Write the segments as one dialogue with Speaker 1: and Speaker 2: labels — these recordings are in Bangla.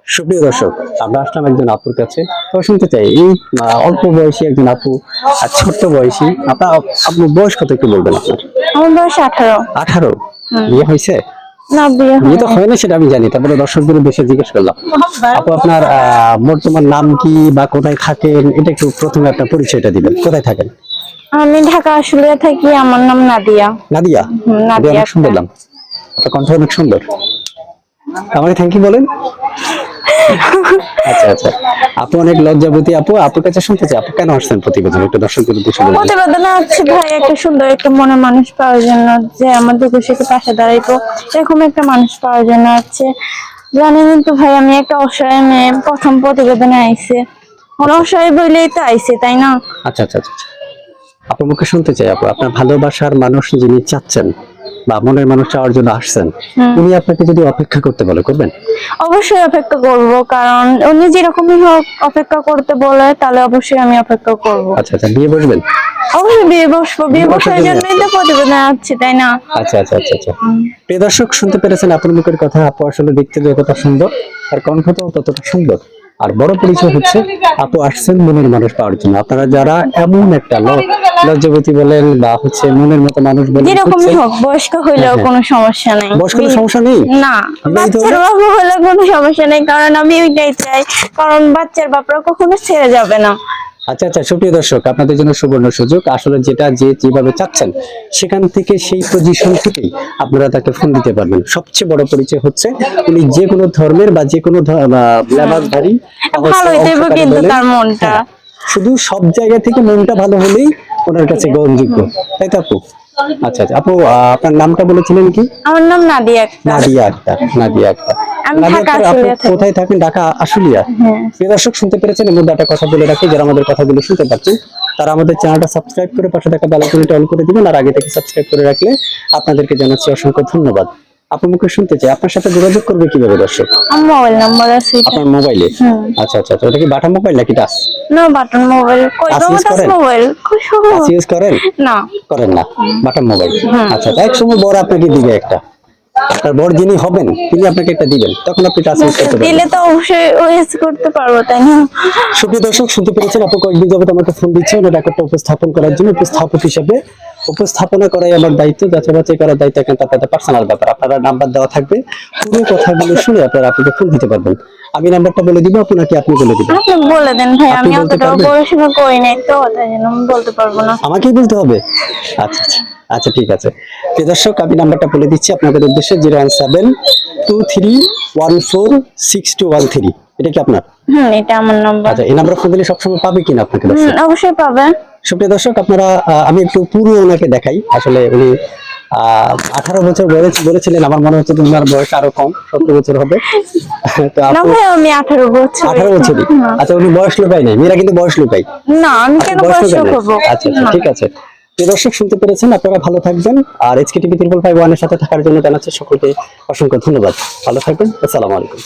Speaker 1: সুপ্রিয় দর্শক, আমরা আসলাম একজন আপুর কাছে। তো শুনতে চাই এই অল্প বয়সী একজন আপু আর ছোট্ট বয়সী আপনার বয়স কত একটু বলবেন আপনার?
Speaker 2: আমার বয়স 18।
Speaker 1: 18? বিয়ে হয়েছে?
Speaker 2: না, বিয়ে
Speaker 1: বিয়ে তো
Speaker 2: হয়নি।
Speaker 1: হয় না সেটা আমি জানি, তারপরে দর্শকদের বেশি জিজ্ঞেস করলাম। আপু আপনার বর্তমান নাম কি বা কোথায় থাকেন, এটা একটু প্রথমে আপনার পরিচয়টা দিবেন। কোথায় থাকেন?
Speaker 2: আমি ঢাকা আশুলিয়া থাকি। আমার নাম নাদিয়া।
Speaker 1: নাদিয়া? নাদিয়া,
Speaker 2: নাদিয়া
Speaker 1: অনেক সুন্দর নাম, আপনার কণ্ঠ অনেক সুন্দর। আমাকে থ্যাংক ইউ বলেন। আচ্ছা আচ্ছা, আপু অনেক লজ্জাবতী। আপুর কাছে শুনতে চাই, আপু কেন আসছেন প্রতিবেদন, একটু দর্শকদের উদ্দেশ্যে বলবেন।
Speaker 2: প্রতিবেদনে হচ্ছে ভাই একটা সুন্দর একটা মনের মানুষ পাওয়ার জন্য, যে আমাদের খুশিকে পাশে দাঁড়াইতো, এরকম একটা মানুষ পাওয়ার জন্য আছে। জানেন তো ভাই, আমি একটা অসহায় মেয়ে, প্রথম প্রতিবেদনে আইছে। অসহায় বইলেই তো আইছে, তাই না?
Speaker 1: আচ্ছা আচ্ছা আচ্ছা, আপনার মুখে শুনতে চাই আপু, আপনার ভালোবাসার মানুষ যিনি চাচ্ছেন বা মনের মানুষ চাওয়ার জন্য আসছেন, উনি আপনাকে যদি অপেক্ষা করতে বলে, করবেন?
Speaker 2: অবশ্যই অপেক্ষা করব, কারণ উনি যেরকমই হোক অপেক্ষা করতে বলে, তাহলে অবশ্যই আমি অপেক্ষা করব।
Speaker 1: আচ্ছা আচ্ছা, বিয়ে বসবেন?
Speaker 2: অবশ্যই বিয়ে বসবো, বিয়ে বসার জন্যই তো প্রতিবেদনে আসছি, তাই না?
Speaker 1: আচ্ছা আচ্ছা আচ্ছা আচ্ছা, প্রিয় দর্শক শুনতে পেরেছেন আপনার মুখের কথা। আপু আসলে দেখতে যতটা সুন্দর, আর কণ্ঠটাও ততটা সুন্দর। আর বড় পরিচয় হচ্ছে আপু আসছেন মনের মানুষ পাওয়ার জন্য। আপনারা যারা এমন একটা লজ্জাবতী বলেন বা হচ্ছে মনের মতো মানুষ বলেন,
Speaker 2: যেরকমই হোক, বয়স্ক হইলেও কোনো সমস্যা নেই।
Speaker 1: বয়স্ক কোনো সমস্যা নেই?
Speaker 2: না,
Speaker 1: বিবাহিত
Speaker 2: বাচ্চার
Speaker 1: হলে?
Speaker 2: বাবা হলে কোনো সমস্যা নেই, কারণ আমি ওইটাই চাই, কারণ বাচ্চার বাপরা কখনো ছেড়ে যাবে না।
Speaker 1: আচ্ছা আচ্ছা, সুপ্রিয় দর্শক, আপনাদের জন্য সুবর্ণ সুযোগ। আসলে যেটা যেভাবে চাচ্ছেন সেখান থেকে, সেই পজিশন থেকেই আপনারা তাকে ফোন দিতে পারবেন। সবচেয়ে বড় পরিচয় হচ্ছে উনি যে কোনো ধর্মের বা যে কোনো লেবাসধারী,
Speaker 2: ভালোই দেব কিন্তু তার মনটা।
Speaker 1: শুধু সব জায়গা থেকে মনটা ভালো হলেই ওনার কাছে গ্রহণযোগ্য, তাই তো আপু? আচ্ছা আচ্ছা আপু, আপনার নামটা বলেছিলেন কি?
Speaker 2: আমার নাম নাদিয়া আক্তার।
Speaker 1: নাদিয়া আক্তার। নাদিয়া আক্তার,
Speaker 2: আমি
Speaker 1: নাদিয়া
Speaker 2: ঢাকা
Speaker 1: আক্তার, আপনি
Speaker 2: আশুলিয়া থাকি।
Speaker 1: কোথায় থাকেন? ঢাকা আশুলিয়া। প্রিয় দর্শক শুনতে পেরেছেন, এর মধ্যে একটা কথা বলে রাখি, যারা আমাদের কথাগুলো শুনতে পাচ্ছেন তারা আমাদের চ্যানেলটা সাবস্ক্রাইব করে পাশে থাকা বেল আইকনটা অন করে দিবেন। আর আগে থেকে সাবস্ক্রাইব করে রাখলে আপনাদেরকে জানাচ্ছি অসংখ্য ধন্যবাদ। আপনার মুখে শুনতে চাই, আপনার সাথে যোগাযোগ করবে কিভাবে দর্শক?
Speaker 2: আমার মোবাইল নাম্বার আছে এটা।
Speaker 1: আপনার মোবাইলে? আচ্ছা আচ্ছা আচ্ছা, ওটা কি বাটা মোবাইল নাকি টাচ?
Speaker 2: না, বাটন মোবাইল। কই
Speaker 1: টাচ
Speaker 2: তো
Speaker 1: ইউজ
Speaker 2: টাচ
Speaker 1: করেন?
Speaker 2: মোবাইল কই শুরু?
Speaker 1: টাচ ইউজ করেন?
Speaker 2: না,
Speaker 1: করেন না, বাটন মোবাইল। আচ্ছা, এক সময় বড় আপনাকে দিবে একটা, আপনার বড় যিনি হবেন তিনি আপনাকে একটা দিবেন, তখন আপনি টাচ ইউজ করতে পারবেন।
Speaker 2: দিলে তো অবশ্যই ওএস করতে পারবো, তাই না?
Speaker 1: সুপ্রিয় দর্শক শুনতে পেরেছেন, আপু কয়েকদিন যাবত আমাকে ফোন দিচ্ছে ওনার রেকর্ডটা উপস্থাপন করার জন্য। উপস্থাপক হিসেবে উপস্থাপনা করাই আমার দায়িত্ব, যাচাই করার দায়িত্ব কিন্তু আপনাদের পার্সোনাল ব্যাপার। আপনারা নাম্বার দেওয়া থাকবে, পুরো কথাগুলো শুনে আপনারা আপনাকে ফোন দিতে পারবেন। আমি নাম্বারটা বলে দিব, আপনাকে আপনি বলে দিবেন।
Speaker 2: আপনি বলে দেন ভাই,
Speaker 1: আপনি
Speaker 2: আমি
Speaker 1: বলতে
Speaker 2: অতটা
Speaker 1: পারবেন?
Speaker 2: পড়াশোনা করি নাই তো, তাই জন্য আমি বলতে পারবো না।
Speaker 1: আমাকেই বলতে হবে? আচ্ছা আচ্ছা আচ্ছা, ঠিক আছে। প্রিয় দর্শক, আমি নাম্বারটা বলে দিচ্ছি আপনাদের উদ্দেশ্যে, 01723146213। এটা কি আপনার?
Speaker 2: এটা আমার নাম্বার।
Speaker 1: আচ্ছা, এই নাম্বার ফোন দিলে সবসময় পাবে কিনা আপনাকে দর্শক?
Speaker 2: অবশ্যই পাবে।
Speaker 1: সুপ্রিয় দর্শক, আপনারা আমি একটু পুরো ওনাকে দেখাই। আসলে উনি 18 বছর বলেছিলেন, আমার মনে হচ্ছে তোমার বয়স আরো কম, 17 বছর হবে। তো
Speaker 2: না
Speaker 1: আপু
Speaker 2: ভাই, আমি 18 বছর।
Speaker 1: 18 বছরই? আচ্ছা, উনি বয়স লুকাই নাই, মেয়েরা কিন্তু বয়স লুকাই।
Speaker 2: না, আমি কেন
Speaker 1: বয়স
Speaker 2: বয়স
Speaker 1: লুকাই নাই?
Speaker 2: করবো?
Speaker 1: আচ্ছা আচ্ছা, ঠিক আছে। প্রিয় দর্শক শুনতে পেরেছেন, আপনারা ভালো থাকবেন। আর HK TV 551 এর সাথে থাকার জন্য জানাচ্ছি সকলকে অসংখ্য ধন্যবাদ। ভালো থাকবেন, আসসালামু আলাইকুম।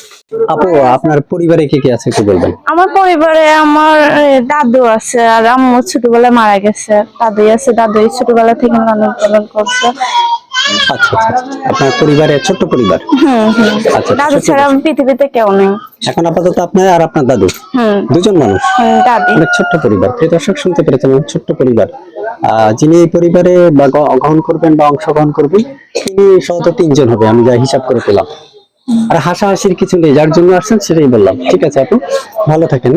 Speaker 1: আপু, আপনার পরিবারে কে কে আছে একটু বলবেন?
Speaker 2: আমার পরিবারে আমার দাদু আছে, আর আম্মু ছোটবেলায় মারা গেছে। দাদুই আছে, দাদুই ছোটবেলা থেকে লালন পালন করছে।
Speaker 1: আচ্ছা আচ্ছা আচ্ছা, আপনার পরিবারে ছোট্ট পরিবার? আচ্ছা,
Speaker 2: দাদু ছাড়া পৃথিবীতে কেউ নেই
Speaker 1: এখন আপাতত আপনি আর আপনার দাদু দুজন মানুষ,
Speaker 2: দাদি।
Speaker 1: অনেক ছোট্ট পরিবার। প্রিয় দর্শক শুনতে পেরেছেন, অনেক ছোট্ট পরিবার। যিনি এই পরিবারে গ্রহণ করবেন বা অংশগ্রহণ করবেন, তিনি সহত 3 জন হবে, আমি যা হিসাব করে পেলাম। আর হাসাহাসির কিছু নেই, যার জন্য আসছেন সেটাই বললাম। ঠিক আছে আপু, ভালো থাকেন।